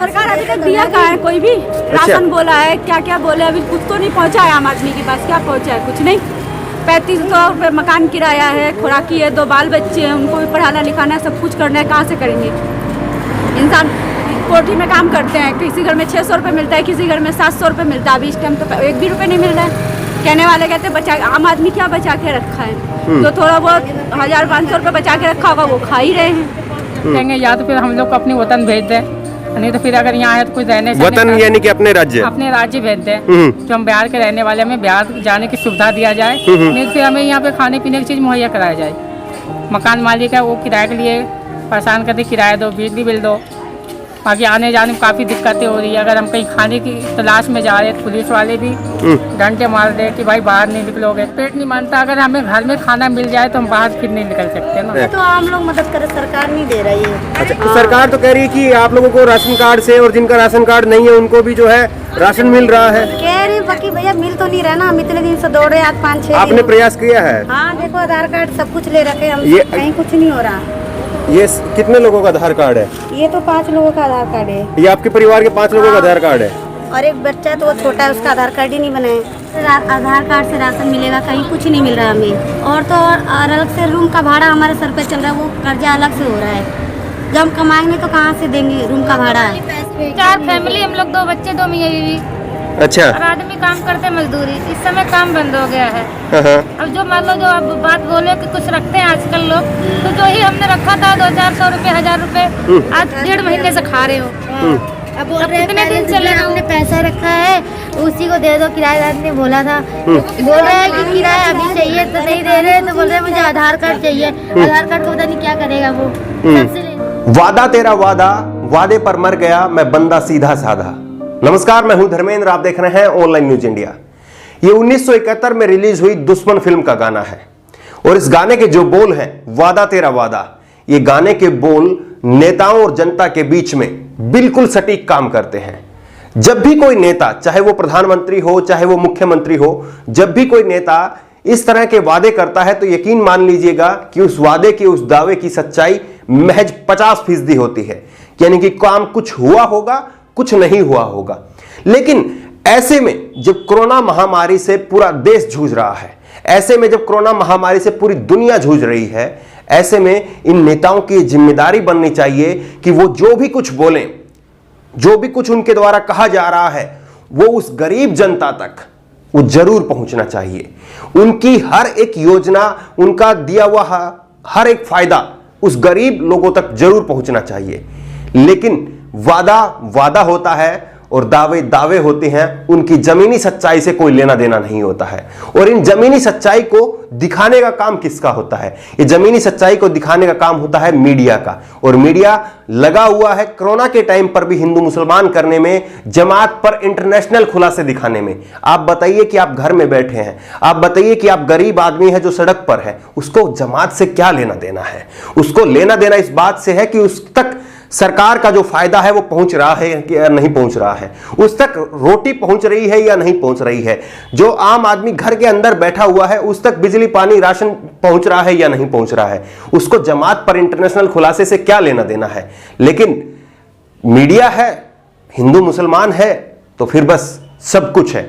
सरकार अभी तक दिया कहाँ है कोई भी? राशन बोला है, क्या क्या बोले, अभी कुछ तो नहीं पहुँचा है आम आदमी के पास। क्या पहुँचा है? कुछ नहीं। 3500 रुपये मकान किराया है, खुराकी है, 2 बाल बच्चे हैं, उनको भी पढ़ाना लिखाना है, सब कुछ करना है, कहाँ से करेंगे? इंसान कोठी में काम करते हैं, किसी घर में 600 रुपये मिलता है, किसी घर में 700 रुपये मिलता है। अभी इस टाइम तो 1 भी रुपये नहीं मिल रहा है। कहने वाले कहते बचा, आम आदमी क्या बचा के रखा है? जो थोड़ा बहुत 1500 रुपये बचा के रखा होगा वो खा ही रहे हैं। कहेंगे या तो फिर हम लोग को अपने वतन भेज दें, नहीं तो फिर अगर यहाँ है तो कोई रहने वतन यानी कि अपने राज्य भेज दें। जो हम बिहार के रहने वाले, हमें बिहार जाने की सुविधा दिया जाए, नहीं तो फिर हमें यहाँ पे खाने पीने की चीज़ मुहैया कराया जाए। मकान मालिक है वो किराए के लिए परेशान करते, किराया दो, बिजली बिल दो। बाकी आने जाने में काफ़ी दिक्कतें हो रही है। अगर हम कहीं खाने की तलाश में जा रहे हैं तो पुलिस वाले भी डंडे मार रहे कि भाई बाहर नहीं निकलोगे, पेट नहीं मानता। अगर हमें घर में खाना मिल जाए तो हम बाहर फिर नहीं निकल सकते ना। तो आम लोग मदद करे, सरकार नहीं दे रही है। अच्छा, तो सरकार तो कह रही है कि आप लोगों को राशन कार्ड से, और जिनका राशन कार्ड नहीं है उनको भी जो है राशन मिल रहा है। कह रही बाकी भैया मिल तो नहीं रहा ना। हम इतने दिन से दौड़ रहे, आज 5-6 आपने प्रयास किया है? हाँ देखो, आधार कार्ड सब कुछ ले रखे हम, कहीं कुछ नहीं हो रहा। ये कितने लोगों का आधार कार्ड है? ये तो 5 लोगों का आधार कार्ड है। ये आपके परिवार के 5 लोगों का आधार कार्ड है? और एक बच्चा है तो वो छोटा है, उसका आधार कार्ड ही नहीं बना है। आधार कार्ड से राशन मिलेगा, कहीं कुछ नहीं मिल रहा हमें। और तो और अलग से रूम का भाड़ा हमारे सर पे चल रहा है, वो कर्जा अलग से हो रहा है। जब हम कमाएंगे तो कहाँ से देंगे रूम का भाड़ा? 4 फैमिली, हम लोग 2 बच्चे, 2 मियाँ बीवी। अच्छा। और आदमी काम करते मजदूरी। इस समय काम बंद हो गया है। अब जो मान लो, जो अब बात बोले कि कुछ रखते हैं आजकल लोग, तो जो ही हमने रखा था 200-400 रुपए, 1000 रुपए, आज 1.5 महीने से खा रहे हो। अब बोल रहे कितने दिन चले हमने पैसा रखा है उसी को दे दो। किराएदार ने बोला था, बोल रहे हैं कि किराया अभी चाहिए तो नहीं दे रहे, तो बोल रहे मुझे आधार कार्ड चाहिए। आधार कार्ड को पता नहीं क्या करेगा वो। वादा तेरा वादा, वादे पर मर गया मैं बंदा सीधा साधा। नमस्कार, मैं हूं धर्मेंद्र, आप देख रहे हैं ऑनलाइन न्यूज इंडिया। ये 1971 में रिलीज हुई दुश्मन फिल्म का गाना है, और इस गाने के जो बोल हैं, वादा तेरा वादा, ये गाने के बोल नेताओं और जनता के बीच में बिल्कुल सटीक काम करते हैं। जब भी कोई नेता, चाहे वो प्रधानमंत्री हो, चाहे वो मुख्यमंत्री हो, जब भी कोई नेता इस तरह के वादे करता है तो यकीन मान लीजिएगा कि उस वादे की, उस दावे की सच्चाई महज 50% होती है। यानी कि काम कुछ हुआ होगा, कुछ नहीं हुआ होगा। लेकिन ऐसे में जब कोरोना महामारी से पूरा देश जूझ रहा है, ऐसे में जब कोरोना महामारी से पूरी दुनिया जूझ रही है, ऐसे में इन नेताओं की जिम्मेदारी बननी चाहिए कि वो जो भी कुछ बोलें, जो भी कुछ उनके द्वारा कहा जा रहा है, वो उस गरीब जनता तक वो जरूर पहुंचना चाहिए। उनकी हर एक योजना, उनका दिया हुआ हर एक फायदा उस गरीब लोगों तक जरूर पहुंचना चाहिए। लेकिन वादा वादा होता है और दावे दावे होते हैं, उनकी जमीनी सच्चाई से कोई लेना देना नहीं होता है। और इन जमीनी सच्चाई को दिखाने का काम किसका होता है? ये जमीनी सच्चाई को दिखाने का काम होता है मीडिया का। और मीडिया लगा हुआ है कोरोना के टाइम पर भी हिंदू मुसलमान करने में, जमात पर इंटरनेशनल खुलासे दिखाने में। आप बताइए कि आप घर में बैठे हैं, आप बताइए कि आप गरीब आदमी है जो सड़क पर है, उसको जमात से क्या लेना देना है? उसको लेना देना इस बात से है कि उस तक सरकार का जो फायदा है वो पहुंच रहा है या नहीं पहुंच रहा है, उस तक रोटी पहुंच रही है या नहीं पहुंच रही है, जो आम आदमी घर के अंदर बैठा हुआ है उस तक बिजली पानी राशन पहुंच रहा है या नहीं पहुंच रहा है, उसको जमात पर इंटरनेशनल खुलासे से क्या लेना देना है। लेकिन मीडिया है, हिंदू मुसलमान है, तो फिर बस सब कुछ है,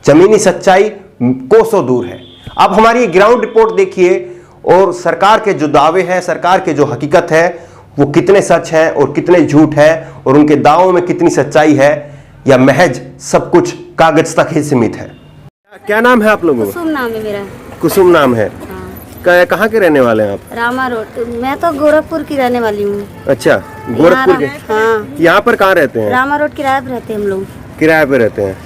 जमीनी सच्चाई कोसों दूर है। अब हमारी ग्राउंड रिपोर्ट देखिए और सरकार के जो दावे हैं, सरकार के जो हकीकत है, वो कितने सच हैं और कितने झूठ है, और उनके दावों में कितनी सच्चाई है, या महज सब कुछ कागज तक ही सीमित है। क्या नाम है आप लोगों का? कुसुम नाम है मेरा। कुसुम नाम है। हाँ। कहाँ के रहने वाले हैं आप? रामा रोड। मैं तो गोरखपुर की रहने वाली हूँ। अच्छा, गोरखपुर के। हाँ। यहाँ पर कहाँ रहते हैं? रामा रोड किराए पे रहते हैं हम लोग। किराए पे रहते हैं,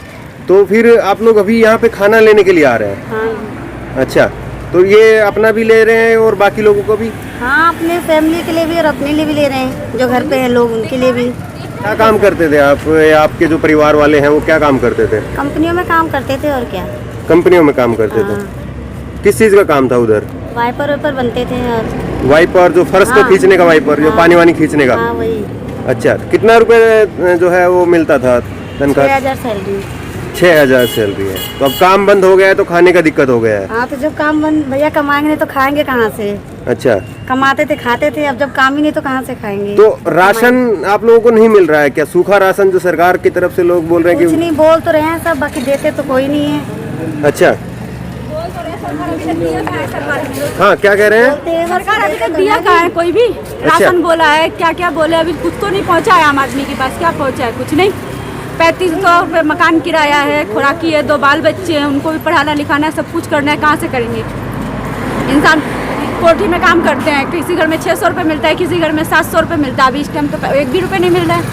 तो फिर आप लोग अभी यहाँ पे खाना लेने के लिए आ रहे हैं? हाँ। अच्छा, तो ये अपना भी ले रहे हैं और बाकी लोगों को भी? हाँ, अपने फैमिली के लिए भी और अपने लिए भी ले रहे हैं, जो घर पे हैं लोग उनके लिए भी। क्या काम करते थे आप? आपके जो परिवार वाले हैं वो क्या काम करते थे? कंपनियों में काम करते थे और क्या। कंपनियों में काम करते थे? किस चीज का काम था उधर? वाइपर वाइपर बनते थे। और वाइपर, जो फर्श को खींचने का वाइपर, जो पानी वानी खींचने का? हाँ वही। अच्छा, कितना रुपए जो है वो मिलता था तनख्वाह? 6000 सैलरी। 6000 सैलरी है। तो अब काम बंद हो गया है तो खाने का दिक्कत हो गया है। हाँ, तो जब काम बंद, भैया कमाएंगे नहीं तो खाएंगे कहाँ से? अच्छा, कमाते थे खाते थे, अब जब काम ही नहीं तो कहाँ से खाएंगे। तो राशन आप लोगों को नहीं मिल रहा है क्या? सूखा राशन जो सरकार की तरफ से लोग बोल रहे हैं कुछ कि नहीं बोल तो रहे हैं सब, बाकी देते तो कोई नहीं है। अच्छा, हाँ क्या कह रहे हैं? सरकार अभी तक दिया कहाँ है? कोई भी राशन बोला है, क्या क्या बोले, अभी कुछ तो नहीं पहुँचा है आम आदमी के पास। क्या पहुँचा है? कुछ नहीं। 3500 रुपये मकान किराया है, खुराकी है, 2 बाल बच्चे हैं, उनको भी पढ़ाना लिखाना है, सब कुछ करना है, कहाँ से करेंगे? इंसान कोठी में काम करते हैं, किसी घर में 600 रुपये मिलता है, किसी घर में 700 रुपये मिलता है। अभी इस टाइम तो 1 भी रुपये नहीं मिल रहा है।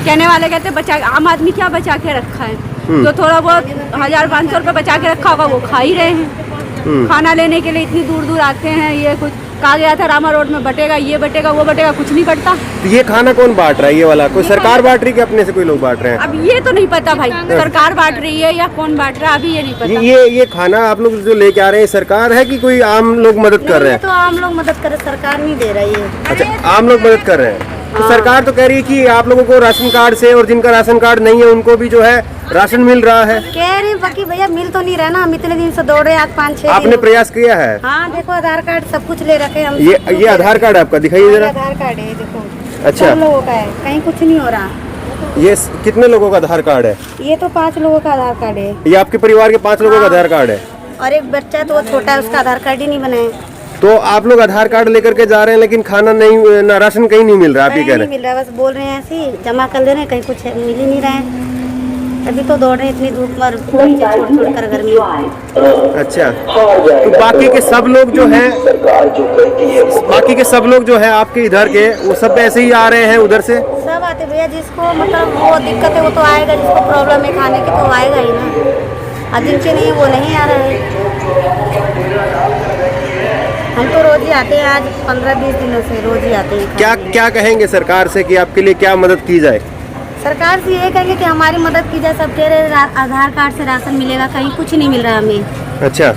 कहने वाले कहते हैं बचा, आम आदमी क्या बचा के रखा है? जो थोड़ा बहुत 1500 रुपये बचा के रखा होगा वो खा ही रहे हैं। खाना लेने के लिए इतनी दूर दूर आते हैं। ये कुछ कहा गया था रामा रोड में बटेगा, ये बटेगा, वो बटेगा, कुछ नहीं बटता। तो ये खाना कौन बांट रहा है? ये वाला कोई सरकार बांट रही है कि अपने से कोई लोग बांट रहे हैं? अब ये तो नहीं पता भाई, सरकार बांट रही है या कौन बांट रहा है, अभी ये नहीं पता। ये खाना आप लोग जो लेके आ रहे हैं, सरकार है कि कोई आम लोग मदद कर रहे हैं? तो आम लोग मदद करे, सरकार नहीं दे रही है। अच्छा, आम लोग मदद कर रहे हैं। तो सरकार तो कह रही है कि आप लोगों को राशन कार्ड से, और जिनका राशन कार्ड नहीं है उनको भी जो है राशन मिल रहा है। कह रही बाकी भैया मिल तो नहीं रहा ना, हम इतने दिन से दौड़ रहे हैं, आज 5-6 आपने प्रयास किया है? हाँ देखो आधार कार्ड सब कुछ ले रखे हम। ये आधार कार्ड आपका दिखाइए जरा। आधार कार्ड है देखो। अच्छा, सब लोगों का है, कहीं कुछ नहीं हो रहा। ये कितने लोगों का आधार कार्ड है? ये तो 5 लोगों का आधार कार्ड है। ये आपके परिवार के 5 लोगों का आधार कार्ड है? और एक बच्चा है तो वो छोटा है, उसका आधार कार्ड ही नहीं बनाए। तो आप लोग आधार कार्ड लेकर के जा रहे हैं, लेकिन खाना नहीं, ना राशन कहीं नहीं मिल रहा, आप ये कह रहे नहीं मिल रहा है, बस बोल रहे हैं ऐसे ही जमा कर दे रहे हैं, कहीं कुछ मिल ही नहीं रहा है। अभी तो दौड़ रहे हैं इतनी धूप में, छोड़ कर घर में। अच्छा, तो बाकी के सब लोग जो है आपके इधर के, वो सब ऐसे ही आ रहे हैं उधर से? सब आते भैया, जिसको मतलब वो दिक्कत है वो तो आएगा, जिसको प्रॉब्लम है खाने की तो आएगा ही ना। और जिनके नहीं वो नहीं आ रहा है। हम तो रोज ही आते हैं, आज 15-20 दिनों से रोज ही आते हैं। क्या कहेंगे सरकार से कि आपके लिए क्या मदद की जाए? सरकार से ये कहेंगे कि हमारी मदद की जाए। सब कह रहे हैं आधार कार्ड से राशन मिलेगा, कहीं कुछ नहीं मिल रहा हमें। अच्छा,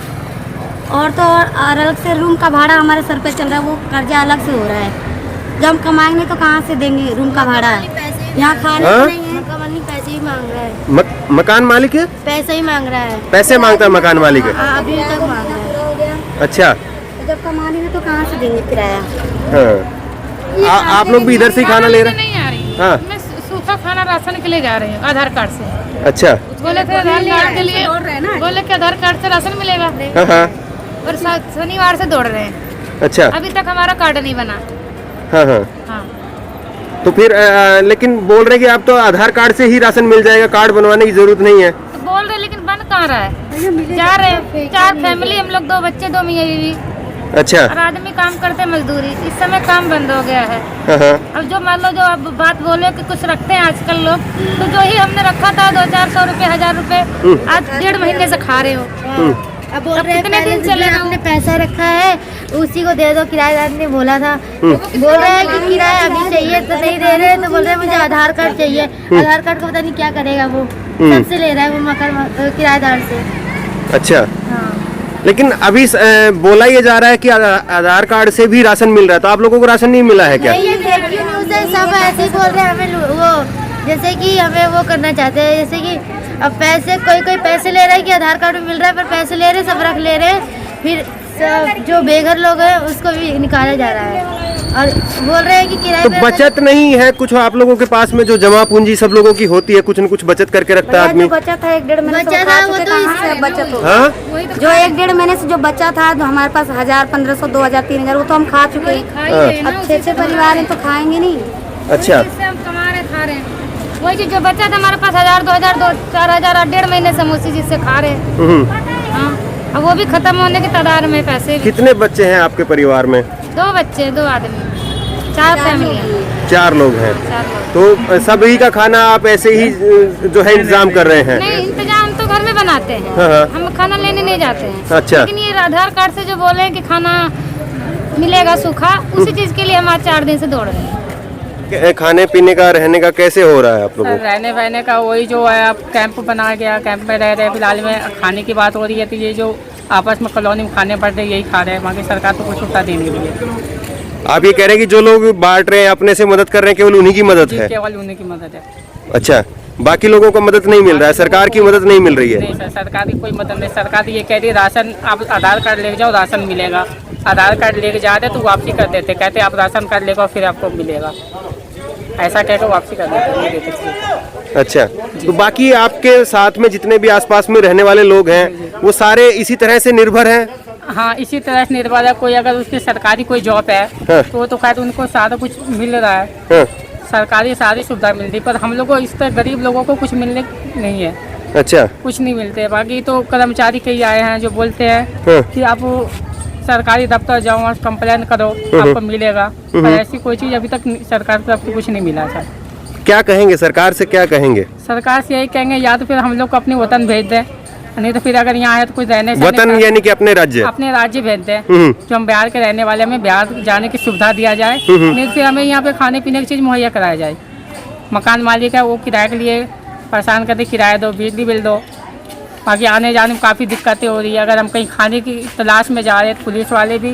और तो और अलग से रूम का भाड़ा हमारे सर पे चल रहा है, वो कर्जा अलग से हो रहा है। जब हम कमाएंगे तो कहाँ से देंगे रूम का भाड़ा? यहाँ खाने हाँ? नहीं है, कमानी पैसे ही मांग रहा है। मकान मालिक है? पैसे ही मांग रहा है। पैसे मांगता है मकान मालिक है? अभी तक मांग रहा है। अच्छा, जब कमानी है तो कहाँ से देंगे किराया? हाँ। आप लोग भी इधर से ही खाना ले रहे हैं? नहीं आ रही। हाँ। मैं सूखा खाना राशन के लिए जा रही हूँ आधार कार्ड से। अच्छा, बोले थे आधार कार्ड के लिए, बोले कि आधार कार्ड से राशन मिलेगा, हाँ हाँ, और शनिवार से दौड़ रहे हैं। अच्छा, अभी तक हमारा कार्ड नहीं बना। हाँ हाँ। हाँ, तो फिर लेकिन बोल रहे कि आप तो आधार कार्ड से ही राशन मिल जाएगा, कार्ड बनवाने की जरूरत नहीं है। तो बोल रहे लेकिन बन कहाँ रहा है? जा रहे हैं 4 फैमिली, हम लोग 2 बच्चे 2 मियाँ बीवी, अच्छा, और आदमी काम करते मजदूरी। इस समय काम बंद हो गया है। हाँ हाँ, अब जो मान लो जो अब बात बोले कि कुछ रखते हैं आजकल लोग, तो जो ही हमने रखा था 200-400 रुपये, 1000 रुपये, आज 1.5 महीने से खा रहे हो। अब बोल रहे हैं कितने दिन चलेगा? आपने पैसा रखा है उसी को दे दो, किराएदार ने बोला था। बोल रहे हैं कि किराया अभी चाहिए तो नहीं दे रहे, तो बोल रहे हैं मुझे आधार कार्ड चाहिए। आधार कार्ड को पता नहीं क्या करेगा वो, सबसे ले रहा है वो मकान किराएदार से। अच्छा। हाँ, लेकिन अभी बोला ये जा रहा है कि आधार कार्ड से भी राशन मिल रहा है, तो आप लोगों को राशन नहीं मिला है क्या? नहीं, ये फेक न्यूज़ है, सब ऐसे ही बोल रहे हैं। हमें वो जैसे कि हमें वो करना चाहते हैं, जैसे कि अब पैसे कोई पैसे ले रहा है कि आधार कार्ड में मिल रहा है, पर पैसे ले रहे सब रख ले रहे हैं। फिर सब जो बेघर लोग हैं उसको भी निकाला जा रहा है, और बोल रहे हैं कि किराए तो पे बचत नहीं है कुछ आप लोगों के पास में? जो जमा पूंजी सब लोगों की होती है, कुछ न कुछ बचत करके रखता है आदमी। बचा था 1-1.5 महीने से, वो तो इससे बचत हो। हाँ, जो 1-1.5 महीने से जो बचा था, जो हमारे पास 1000, 1500, 2000, 3000 वो तो हम खा चुके हैं। अब 6 परिवार हैं तो खाएंगे नहीं। अच्छा, जिससे हम कमा रहे खा रहे हैं, वही चीज जो बचा था हमारे पास 1000, 2000, 4000, 1.5 महीने से हम उसी चीज से खा रहे हैं। हाँ, अब वो भी खत्म होने की तादाद में पैसे भी। कितने बच्चे हैं आपके परिवार में? 2 बच्चे 2 आदमी, 4 फैमिली, 4 लोग हैं। 4 लोग। तो सभी का खाना आप ऐसे ही जो है इंतजाम कर रहे हैं? नहीं, इंतजाम तो घर में बनाते हैं। हाँ, हाँ। हम खाना लेने नहीं जाते हैं। अच्छा। लेकिन ये आधार कार्ड से जो बोले हैं कि खाना मिलेगा सूखा, उसी चीज के लिए हम आज 4 दिन से दौड़ रहे हैं। खाने पीने का, रहने का कैसे हो रहा है आप लोगों सर, रहने वहने का वही जो है, अब कैंप बना गया, कैंप में रह रहे हैं। फिलहाल में खाने की बात हो रही है, तो ये जो आपस में कॉलोनी में खाने पड़ रहे हैं यही खा रहे हैं, बाकी सरकार तो कुछ सुविधा दे नहीं रही है। आप ये कह रहे हैं कि जो लोग बांट रहे हैं, अपने से मदद कर रहे हैं, केवल उन्हीं की मदद है? केवल उन्हीं की मदद है। अच्छा, बाकी लोगों को मदद नहीं मिल रहा है, सरकार की मदद नहीं मिल रही है? नहीं सर, सरकार की कोई मदद नहीं। सरकार ये कह रही है राशन, आप आधार कार्ड ले जाओ राशन मिलेगा। आधार कार्ड लेके जाते तो वापसी कर देते, कहते आप राशन कार्ड लेकर फिर आपको मिलेगा, ऐसा कहकर वापसी कर देते, नहीं देते थे। अच्छा, तो बाकी आपके साथ में जितने भी आसपास में रहने वाले लोग हैं वो सारे इसी तरह से निर्भर हैं? हाँ, इसी तरह से निर्भर है। कोई अगर उसकी सरकारी कोई जॉब है हाँ। तो खैर उनको सारा कुछ मिल रहा है, हाँ। सरकारी सारी सुविधा मिलती, पर हम लोग को इस तरह गरीब लोगों को कुछ मिलने नहीं है। अच्छा, कुछ नहीं मिलते। बाकी तो कर्मचारी कई आए हैं जो बोलते हैं हाँ। कि आप सरकारी दफ्तर जाओ, वहाँ कंप्लेन करो, आपको मिलेगा, पर ऐसी कोई चीज़ अभी तक सरकार की तरफ से कुछ नहीं मिला सर। क्या कहेंगे सरकार से, क्या कहेंगे? सरकार से यही कहेंगे या तो फिर हम लोग को अपने वतन भेज दें, नहीं तो फिर अगर यहाँ है तो कुछ रहने से वतन यानी कि अपने राज्य? अपने राज्य भेज दें। जो हम बिहार के रहने वाले, हमें बिहार जाने की सुविधा दिया जाए, नहीं तो फिर हमें यहाँ पे खाने पीने की चीज़ मुहैया कराया जाए। मकान मालिक है वो किराए के लिए परेशान करते, किराया दो, बिजली बिल दो। बाकी आने जाने में काफ़ी दिक्कतें हो रही है। अगर हम कहीं खाने की तलाश में जा रहे हैं तो पुलिस वाले भी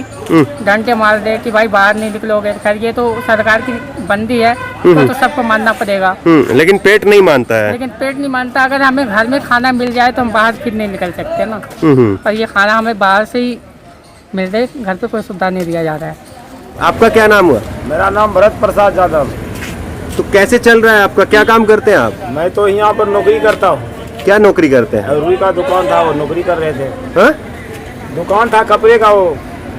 डंडे मार दे कि भाई बाहर नहीं निकलोगे। खैर ये तो सरकार की बंदी है, तो सबको मानना पड़ेगा। लेकिन पेट नहीं मानता है। लेकिन पेट नहीं मानता। अगर हमें घर में खाना मिल जाए तो हम बाहर फिर नहीं निकल सकते ना, पर ये खाना हमें बाहर से ही मिल रहा है, घर पे कोई सुविधा नहीं दिया जा रहा है। आपका क्या नाम हुआ? मेरा नाम भरत प्रसाद यादव। तो कैसे चल रहा है आपका, क्या काम करते हैं आप? मैं तो यहाँ पर नौकरी करता हूँ। क्या नौकरी करते हैं? रुई का दुकान था, वो नौकरी कर रहे थे। हाँ? दुकान था कपड़े का, वो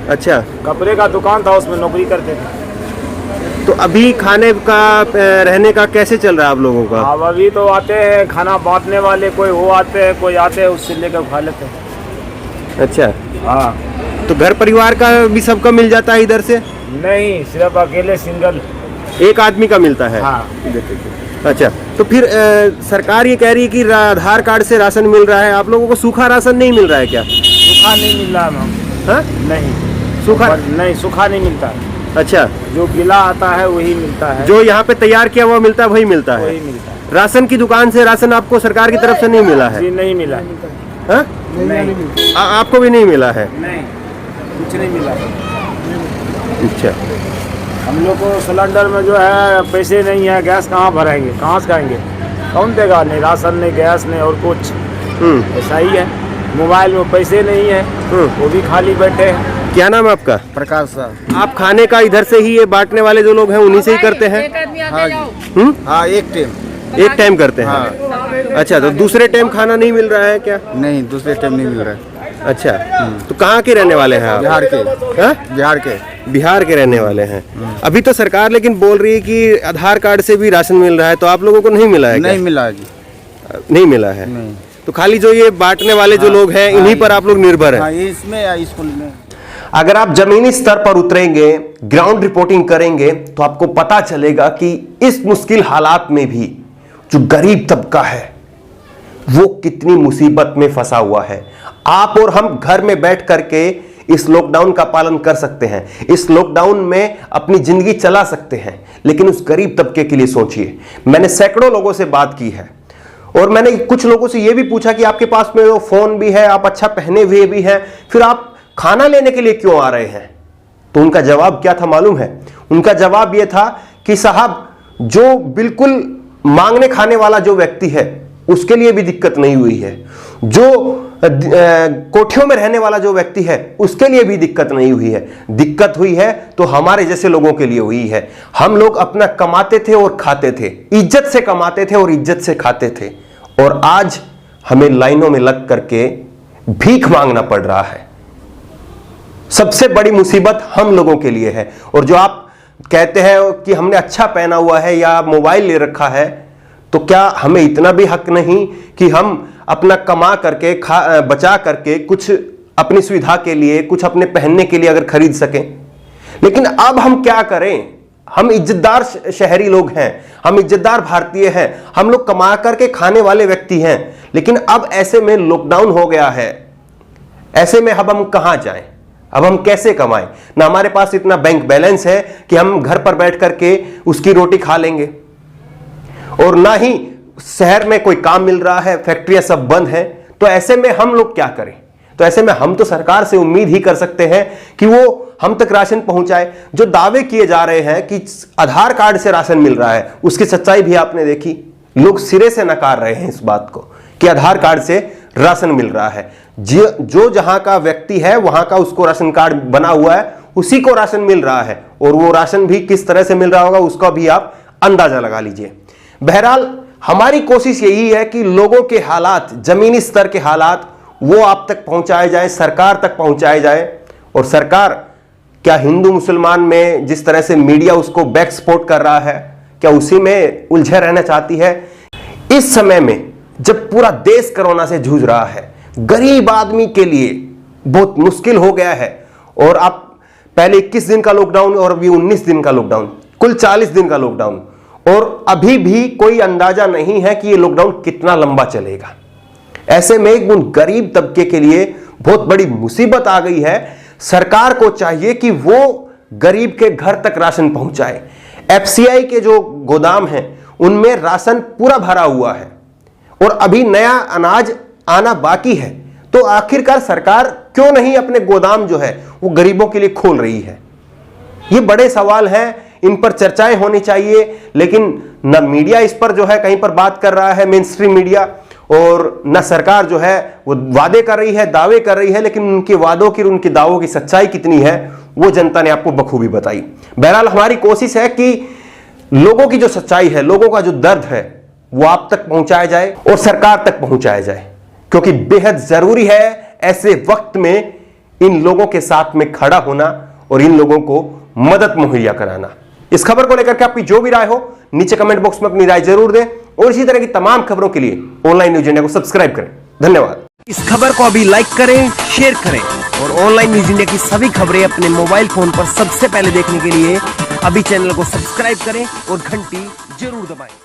अच्छा, कपड़े का दुकान था, उसमें नौकरी करते थे। तो अभी खाने का रहने का कैसे चल रहा है आप लोगों का? अब अभी तो आते हैं खाना बांटने वाले, कोई वो आते हैं, कोई आते हैं उससे लेकर खा लेते हैं। अच्छा, हाँ। तो घर परिवार का भी सबका मिल जाता है इधर से? नहीं, सिर्फ अकेले सिंगल एक आदमी का मिलता है? हाँ। अच्छा, तो फिर सरकार ये कह रही है कि आधार कार्ड से राशन मिल रहा है, आप लोगों को सूखा राशन नहीं मिल रहा है क्या? सूखा नहीं मिल रहा मैम। हाँ? नहीं सूखा नहीं, सूखा नहीं मिलता। अच्छा, जो गीला आता है वही मिलता है, जो यहाँ पे तैयार किया हुआ मिलता है वही मिलता है? वही मिलता है। राशन की दुकान से राशन आपको सरकार की तरफ से नहीं मिला है? जी नहीं मिला। हाँ? नहीं, आपको भी नहीं मिला है? नहीं, कुछ नहीं मिला। अच्छा, हम लोग को सिलेंडर में जो है पैसे नहीं है, गैस कहाँ भरेंगे, कहाँ से खाएंगे, कौन देगा? नहीं राशन, नहीं गैस, नहीं और कुछ। ऐसा ही है। मोबाइल में पैसे नहीं है, वो भी खाली बैठे हैं। क्या नाम है आपका? प्रकाश साहब। आप खाने का इधर से ही ये बांटने वाले जो लोग हैं उन्हीं से ही करते हैं? हाँ, एक टाइम करते हैं। अच्छा, तो दूसरे टाइम खाना नहीं मिल रहा है क्या? नहीं, दूसरे टाइम नहीं मिल रहा है। अच्छा, तो कहाँ के रहने वाले हैं आप? बिहार के। हाँ? बिहार के रहने वाले हैं। अभी तो सरकार लेकिन बोल रही है कि आधार कार्ड से भी राशन मिल रहा है, तो आप लोगों को नहीं मिला है क्या? नहीं मिला जी। नहीं मिला है। नहीं। तो खाली जो ये बांटने वाले जो लोग हैं इन्हीं पर आप लोग निर्भर हैं? इसमें या स्कूल में। अगर आप जमीनी स्तर पर उतरेंगे, ग्राउंड रिपोर्टिंग करेंगे, तो आपको पता चलेगा कि इस मुश्किल हालात में भी जो गरीब तबका है वो कितनी मुसीबत में फंसा हुआ है। आप और हम घर में बैठ करके इस लॉकडाउन का पालन कर सकते हैं, इस लॉकडाउन में अपनी जिंदगी चला सकते हैं, लेकिन उस गरीब तबके के लिए सोचिए। मैंने सैकड़ों लोगों से बात की है और मैंने कुछ लोगों से यह भी पूछा कि आपके पास में वो फोन भी है, आप अच्छा पहने हुए भी हैं, फिर आप खाना लेने के लिए क्यों आ रहे हैं? तो उनका जवाब क्या था मालूम है? उनका जवाब यह था कि साहब, जो बिल्कुल मांगने खाने वाला जो व्यक्ति है उसके लिए भी दिक्कत नहीं हुई है, जो कोठियों में रहने वाला जो व्यक्ति है उसके लिए भी दिक्कत नहीं हुई है। दिक्कत हुई है तो हमारे जैसे लोगों के लिए हुई है। हम लोग अपना कमाते थे और खाते थे, इज्जत से कमाते थे और इज्जत से खाते थे, और आज हमें लाइनों में लग करके भीख मांगना पड़ रहा है। सबसे बड़ी मुसीबत हम लोगों के लिए है। और जो आप कहते हैं कि हमने अच्छा पहना हुआ है या मोबाइल ले रखा है, तो क्या हमें इतना भी हक नहीं कि हम अपना कमा करके बचा करके कुछ अपनी सुविधा के लिए, कुछ अपने पहनने के लिए अगर खरीद सकें? लेकिन अब हम क्या करें? हम इज्जतदार शहरी लोग हैं, हम इज्जतदार भारतीय हैं, हम लोग कमा करके खाने वाले व्यक्ति हैं, लेकिन अब ऐसे में लॉकडाउन हो गया है। ऐसे में अब हम कहां जाएं? अब हम कैसे कमाएं? ना हमारे पास इतना बैंक बैलेंस है कि हम घर पर बैठ करके उसकी रोटी खा लेंगे, और ना ही शहर में कोई काम मिल रहा है, फैक्ट्रियां सब बंद हैं। तो ऐसे में हम लोग क्या करें? तो ऐसे में हम तो सरकार से उम्मीद ही कर सकते हैं कि वो हम तक राशन पहुंचाए। जो दावे किए जा रहे हैं कि आधार कार्ड से राशन मिल रहा है, उसकी सच्चाई भी आपने देखी। लोग सिरे से नकार रहे हैं इस बात को कि आधार कार्ड से राशन मिल रहा है। जो जहां का व्यक्ति है वहां का उसको राशन कार्ड बना हुआ है, उसी को राशन मिल रहा है, और वो राशन भी किस तरह से मिल रहा होगा उसका भी आप अंदाजा लगा लीजिए। बहरहाल हमारी कोशिश यही है कि लोगों के हालात, जमीनी स्तर के हालात वो आप तक पहुंचाए जाए, सरकार तक पहुंचाए जाए। और सरकार क्या हिंदू मुसलमान में जिस तरह से मीडिया उसको बैक सपोर्ट कर रहा है, क्या उसी में उलझे रहना चाहती है? इस समय में जब पूरा देश कोरोना से जूझ रहा है, गरीब आदमी के लिए बहुत मुश्किल हो गया है। और आप पहले 21 दिन का लॉकडाउन और अभी 19 दिन का लॉकडाउन, कुल 40 दिन का लॉकडाउन, और अभी भी कोई अंदाजा नहीं है कि ये लॉकडाउन कितना लंबा चलेगा। ऐसे में उन गरीब तबके के लिए बहुत बड़ी मुसीबत आ गई है। सरकार को चाहिए कि वो गरीब के घर तक राशन पहुंचाए। एफसीआई के जो गोदाम हैं उनमें राशन पूरा भरा हुआ है और अभी नया अनाज आना बाकी है। तो आखिरकार सरकार क्यों नहीं अपने गोदाम जो है वो गरीबों के लिए खोल रही है? ये बड़े सवाल हैं, इन पर चर्चाएं होनी चाहिए। लेकिन न मीडिया इस पर जो है कहीं पर बात कर रहा है, मेन स्ट्रीम मीडिया, और न सरकार जो है वो वादे कर रही है, दावे कर रही है, लेकिन उनके वादों की, उनके दावों की सच्चाई कितनी है वो जनता ने आपको बखूबी बताई। बहरहाल हमारी कोशिश है कि लोगों की जो सच्चाई है, लोगों का जो दर्द है वो आप तक पहुंचाया जाए और सरकार तक पहुंचाया जाए, क्योंकि बेहद जरूरी है ऐसे वक्त में इन लोगों के साथ में खड़ा होना और इन लोगों को मदद मुहैया कराना। इस खबर को लेकर के आपकी जो भी राय हो नीचे कमेंट बॉक्स में अपनी राय जरूर दें, और इसी तरह की तमाम खबरों के लिए ऑनलाइन न्यूज इंडिया को सब्सक्राइब करें। धन्यवाद। इस खबर को अभी लाइक करें, शेयर करें, और ऑनलाइन न्यूज इंडिया की सभी खबरें अपने मोबाइल फोन पर सबसे पहले देखने के लिए अभी चैनल को सब्सक्राइब करें और घंटी जरूर दबाएं।